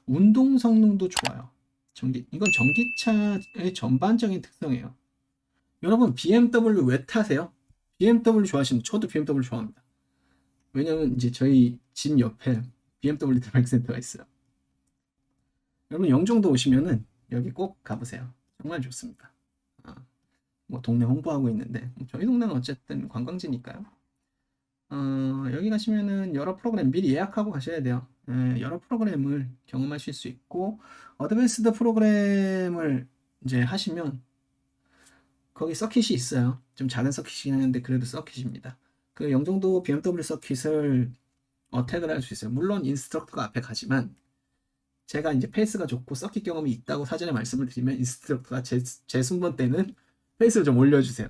운동 성능도 좋아요. 이건 전기차의 전반적인 특성이에요. 여러분 BMW 왜 타세요? BMW 좋아하시는 저도 BMW 좋아합니다. 왜냐면 이제 저희 집 옆에 BMW 드라이빙 센터가 있어요. 여러분 영종도 오시면은 여기 꼭 가보세요. 정말 좋습니다. 아, 뭐 동네 홍보하고 있는데 저희 동네는 어쨌든 관광지니까요. 여기 가시면은 여러 프로그램 미리 예약하고 가셔야 돼요. 여러 프로그램을 경험하실 수 있고 어드밴스드 프로그램을 이제 하시면 거기 서킷이 있어요. 좀 작은 서킷이긴 한데 그래도 서킷입니다. 그 영종도 BMW 서킷을 어택을 할 수 있어요. 물론 인스트럭터가 앞에 가지만 제가 이제 페이스가 좋고 서킷 경험이 있다고 사전에 말씀을 드리면 인스트럭터가 제 순번 때는 페이스를 좀 올려주세요.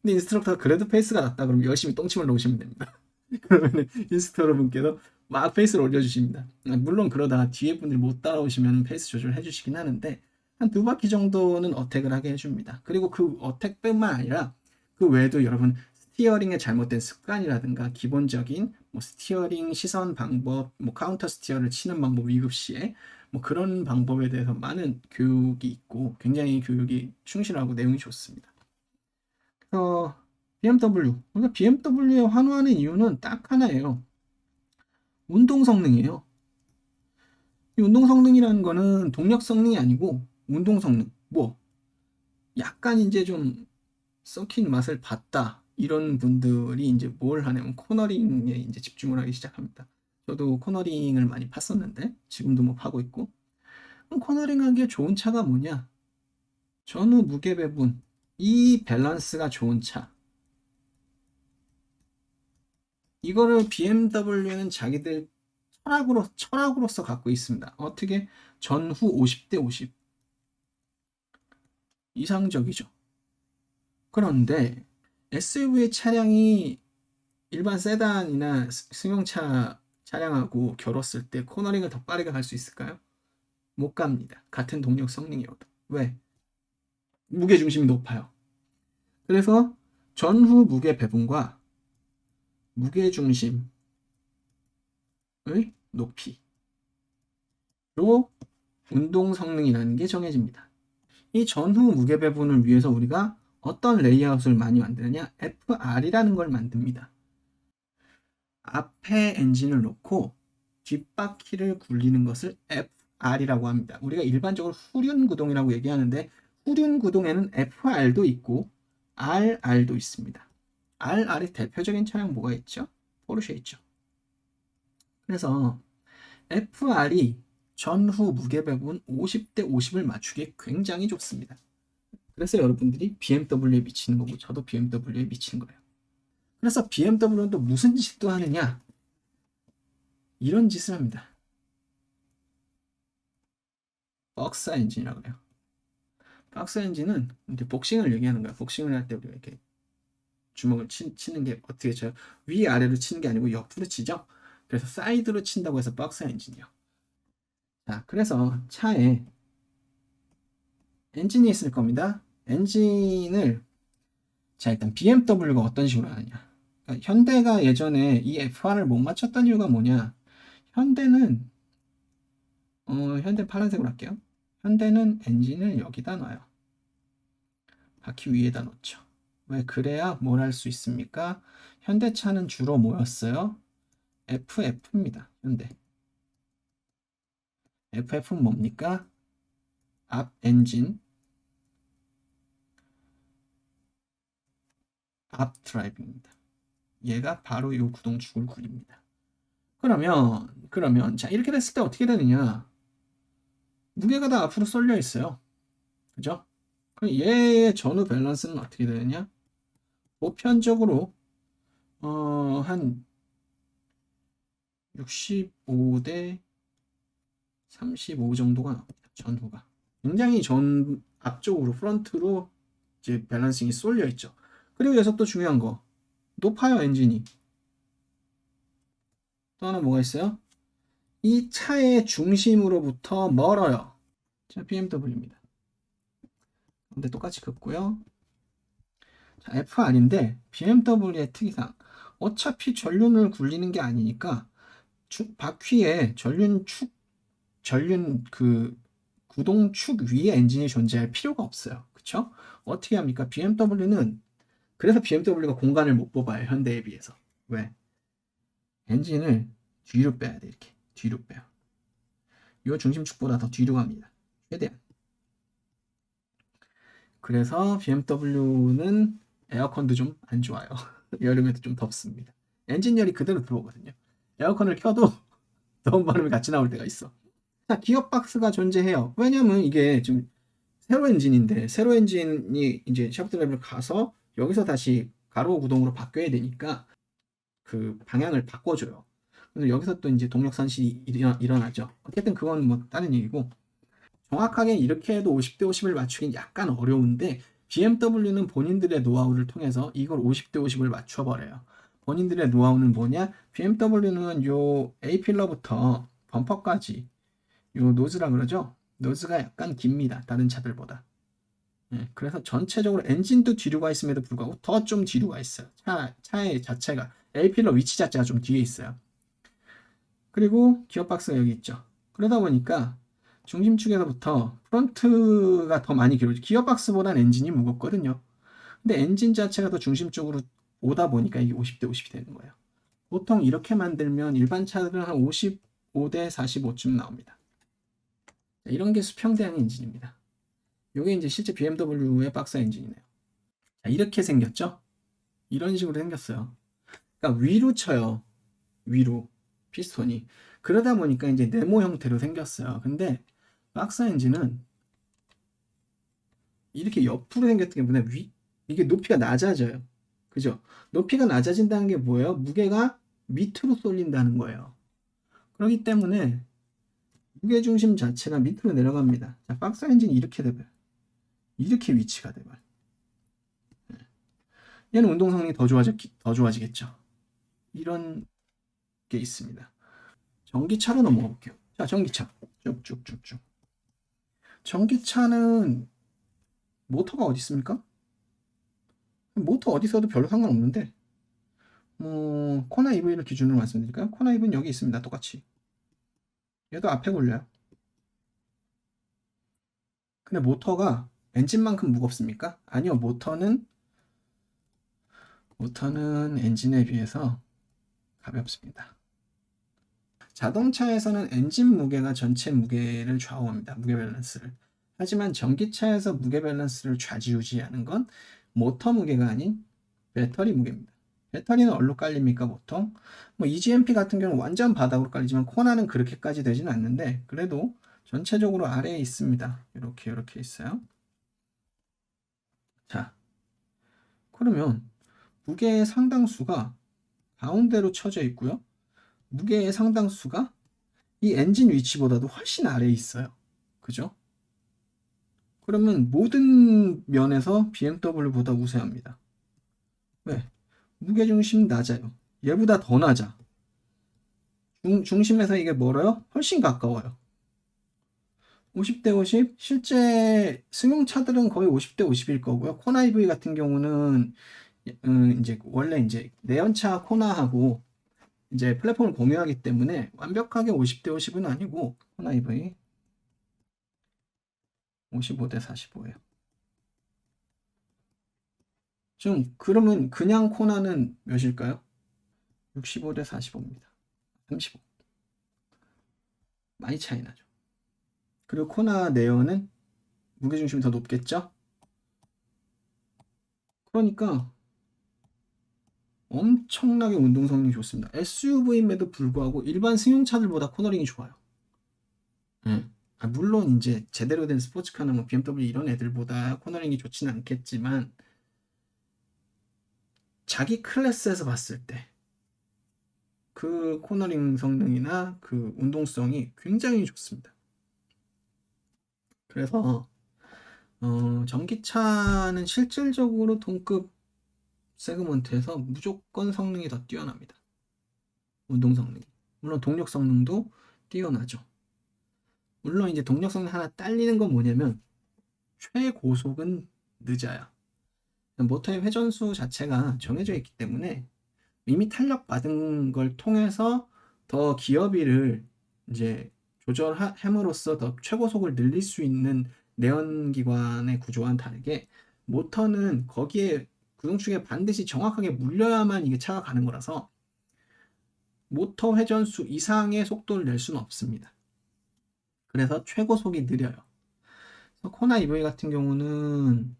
근데 인스트럭터가 그래도 페이스가 낮다 그러면 열심히 똥침을 놓으시면 됩니다. 그러면 인스트럭터 여러분께서 막 페이스를 올려주십니다. 물론 그러다 뒤에 분들이 못 따라오시면 페이스 조절을 해주시긴 하는데 한 두 바퀴 정도는 어택을 하게 해줍니다. 그리고 그 어택뿐만 아니라 그 외에도 여러분 스티어링의 잘못된 습관이라든가 기본적인 뭐 스티어링 시선 방법, 뭐 카운터 스티어를 치는 방법 위급 시에 뭐 그런 방법에 대해서 많은 교육이 있고 굉장히 교육이 충실하고 내용이 좋습니다. 그래서 BMW, 그러니까 BMW에 환호하는 이유는 딱 하나예요. 운동 성능이에요. 이 운동 성능이라는 거는 동력 성능이 아니고 운동 성능. 뭐 약간 이제 좀 썩힌 맛을 봤다. 이런 분들이 이제 뭘 하냐면 코너링에 이제 집중을 하기 시작합니다. 저도 코너링을 많이 팠었는데 지금도 뭐 파고 있고. 그럼 코너링 하기에 좋은 차가 뭐냐? 전후 무게 배분. 이 밸런스가 좋은 차. 이거를 BMW는 자기들 철학으로서 갖고 있습니다. 어떻게? 전후 50대 50. 이상적이죠. 그런데 SUV 차량이 일반 세단이나 승용차 차량하고 겨뤘을 때 코너링을 더 빠르게 갈 수 있을까요? 못 갑니다. 같은 동력 성능이어도. 왜? 무게 중심이 높아요. 그래서 전후 무게 배분과 무게 중심의 높이로 운동 성능이라는 게 정해집니다. 이 전후 무게 배분을 위해서 우리가 어떤 레이아웃을 많이 만드느냐? FR이라는 걸 만듭니다. 앞에 엔진을 놓고 뒷바퀴를 굴리는 것을 FR이라고 합니다. 우리가 일반적으로 후륜 구동이라고 얘기하는데 후륜 구동에는 FR도 있고 RR도 있습니다. RR의 대표적인 차량 뭐가 있죠? 포르쉐 있죠. 그래서 FR이 전후 무게 배분 50대 50을 맞추기에 굉장히 좋습니다. 그래서 여러분들이 BMW에 미치는 거고 저도 BMW에 미치는 거예요. 그래서 BMW는 또 무슨 짓도 하느냐? 이런 짓을 합니다. 박스 엔진이라고 해요. 박스 엔진은 이제 복싱을 얘기하는 거야. 복싱을 할 때 우리가 이렇게 주먹을 치는 게 어떻게 쳐요? 위아래로 치는 게 아니고 옆으로 치죠. 그래서 사이드로 친다고 해서 박스 엔진이요. 자, 그래서 차에 엔진이 있을 겁니다. 엔진을 자 일단 BMW가 어떤 식으로 하느냐? 그러니까 현대가 예전에 이 F1을 못 맞췄던 이유가 뭐냐? 현대는 현대 파란색으로 할게요. 현대는 엔진을 여기다 놔요. 바퀴 위에다 놓죠. 왜 그래야 뭘 할 수 있습니까? 현대차는 주로 뭐였어요? FF입니다. 현대. FF는 뭡니까? 앞 엔진, 앞 드라이브입니다. 얘가 바로 이 구동축을 굴립니다. 그러면 자 이렇게 됐을 때 어떻게 되느냐? 무게가 다 앞으로 쏠려 있어요. 그죠? 그럼 얘의 전후 밸런스는 어떻게 되느냐? 보편적으로 한 65대 35 정도가 나옵니다. 전후가. 굉장히 앞쪽으로 프런트로 이제 밸런싱이 쏠려 있죠. 그리고 여기서 또 중요한 거. 높아요, 엔진이. 또 하나 뭐가 있어요? 이 차의 중심으로부터 멀어요. 자, BMW입니다. 근데 똑같이 긋고요. 자, FR인데 BMW의 특이사항. 어차피 전륜을 굴리는 게 아니니까 바퀴에 전륜축 전륜 그 구동축 위에 엔진이 존재할 필요가 없어요. 그쵸? 어떻게 합니까? BMW는 그래서 BMW가 공간을 못 뽑아요. 현대에 비해서. 왜? 엔진을 뒤로 빼야 돼. 이렇게 뒤로 빼요. 이 중심축보다 더 뒤로 갑니다. 최대한. 그래서 BMW는 에어컨도 좀 안 좋아요. 여름에도 좀 덥습니다. 엔진열이 그대로 들어오거든요. 에어컨을 켜도 더운 바람이 같이 나올 때가 있어. 자, 기어박스가 존재해요. 왜냐면 이게 지금 세로 엔진인데 세로 엔진이 이제 샤프트 레벨 가서 여기서 다시 가로 구동으로 바뀌어야 되니까 그 방향을 바꿔줘요. 그래서 여기서 또 이제 동력 산실이 일어나죠. 어쨌든 그건 뭐 다른 얘기고, 정확하게 이렇게 해도 50대 50을 맞추긴 약간 어려운데 BMW는 본인들의 노하우를 통해서 이걸 50대 50을 맞춰버려요. 본인들의 노하우는 뭐냐? BMW는 요 A필러부터 범퍼까지 요 노즈라 그러죠? 노즈가 약간 깁니다. 다른 차들보다. 그래서 전체적으로 엔진도 뒤로 가 있음에도 불구하고 더 좀 뒤로 가 있어요. 차의 자체가 A필러 위치 자체가 좀 뒤에 있어요. 그리고 기어박스가 여기 있죠. 그러다 보니까 중심축에서부터 프론트가 더 많이 길어지죠. 기어박스보다는 엔진이 무겁거든요. 근데 엔진 자체가 더 중심 쪽으로 오다 보니까 이게 50대 50이 되는 거예요. 보통 이렇게 만들면 일반 차들은 한 55대 45쯤 나옵니다. 이런 게 수평대항 엔진입니다. 이게 이제 실제 BMW의 박스 엔진이네요. 자, 이렇게 생겼죠? 이런 식으로 생겼어요. 그러니까 위로 쳐요. 위로 피스톤이. 그러다 보니까 이제 네모 형태로 생겼어요. 근데 박스 엔진은 이렇게 옆으로 생겼기 때문에 이게 높이가 낮아져요. 그죠? 높이가 낮아진다는 게 뭐예요? 무게가 밑으로 쏠린다는 거예요. 그렇기 때문에 무게중심 자체가 밑으로 내려갑니다. 자, 박스 엔진이 이렇게 돼봐요. 이렇게 위치가 돼봐요. 얘는 운동 성능이 더 좋아지겠죠. 이런 게 있습니다. 전기차로 넘어가 볼게요. 자, 전기차. 쭉쭉쭉쭉. 전기차는 모터가 어디 있습니까? 모터 어디 있어도 별로 상관없는데, 코나 EV를 기준으로 말씀드릴까요? 코나 EV는 여기 있습니다. 똑같이. 얘도 앞에 굴려요. 근데 모터가 엔진만큼 무겁습니까? 아니요. 모터는 엔진에 비해서 가볍습니다. 자동차에서는 엔진 무게가 전체 무게를 좌우합니다. 무게 밸런스를. 하지만 전기차에서 무게 밸런스를 좌지우지하는 건 모터 무게가 아닌 배터리 무게입니다. 배터리는 어디로 깔립니까? 보통 뭐 EGMP 같은 경우는 완전 바닥으로 깔리지만 코나는 그렇게까지 되지는 않는데 그래도 전체적으로 아래에 있습니다. 이렇게 있어요. 자, 그러면 무게의 상당수가 가운데로 쳐져 있고요. 무게의 상당수가 이 엔진 위치보다도 훨씬 아래에 있어요. 그죠? 그러면 모든 면에서 BMW보다 우세합니다. 왜? 무게중심 낮아요. 얘보다 더 낮아. 중심에서 이게 멀어요? 훨씬 가까워요. 50대 50? 실제 승용차들은 거의 50대 50일 거고요. 코나 EV 같은 경우는 이제 원래 이제 내연차 코나하고 이제 플랫폼을 공유하기 때문에 완벽하게 50대 50은 아니고 코나 EV 55대 45예요. 좀 그러면 그냥 코나는 몇일까요? 65대 45입니다. 35. 많이 차이 나죠. 그리고 코나 내연은 무게중심이 더 높겠죠? 그러니까 엄청나게 운동 성능이 좋습니다. SUV임에도 불구하고 일반 승용차들보다 코너링이 좋아요. 물론 이제 제대로 된 스포츠카나 뭐 BMW 이런 애들보다 코너링이 좋지는 않겠지만 자기 클래스에서 봤을 때 그 코너링 성능이나 그 운동성이 굉장히 좋습니다. 그래서 전기차는 실질적으로 동급 세그먼트에서 무조건 성능이 더 뛰어납니다. 운동 성능이. 물론 동력 성능도 뛰어나죠. 물론 이제 동력 성능 하나 딸리는 건 뭐냐면 최고속은 늦어요. 모터의 회전수 자체가 정해져 있기 때문에 이미 탄력 받은 걸 통해서 더 기어비를 이제 조절함으로써 더 최고속을 늘릴 수 있는 내연기관의 구조와는 다르게 모터는 거기에 구동축에 반드시 정확하게 물려야만 이게 차가 가는 거라서 모터 회전수 이상의 속도를 낼 수는 없습니다. 그래서 최고속이 느려요. 코나 EV 같은 경우는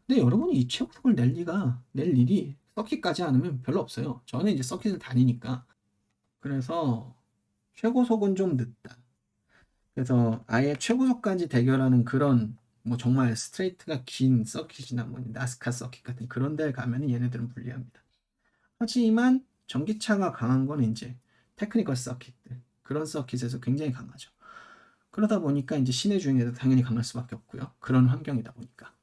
근데 여러분이 이 최고속을 낼 일이 서킷까지 않으면 별로 없어요. 저는 이제 서킷을 다니니까. 그래서 최고속은 좀 늦다. 그래서 아예 최고속까지 대결하는 그런 뭐 정말 스트레이트가 긴 서킷이나 뭐 나스카 서킷 같은 그런 데 가면 얘네들은 불리합니다. 하지만 전기차가 강한 건 이제 테크니컬 서킷들 그런 서킷에서 굉장히 강하죠. 그러다 보니까 이제 시내 주행에도 당연히 강할 수밖에 없고요. 그런 환경이다 보니까.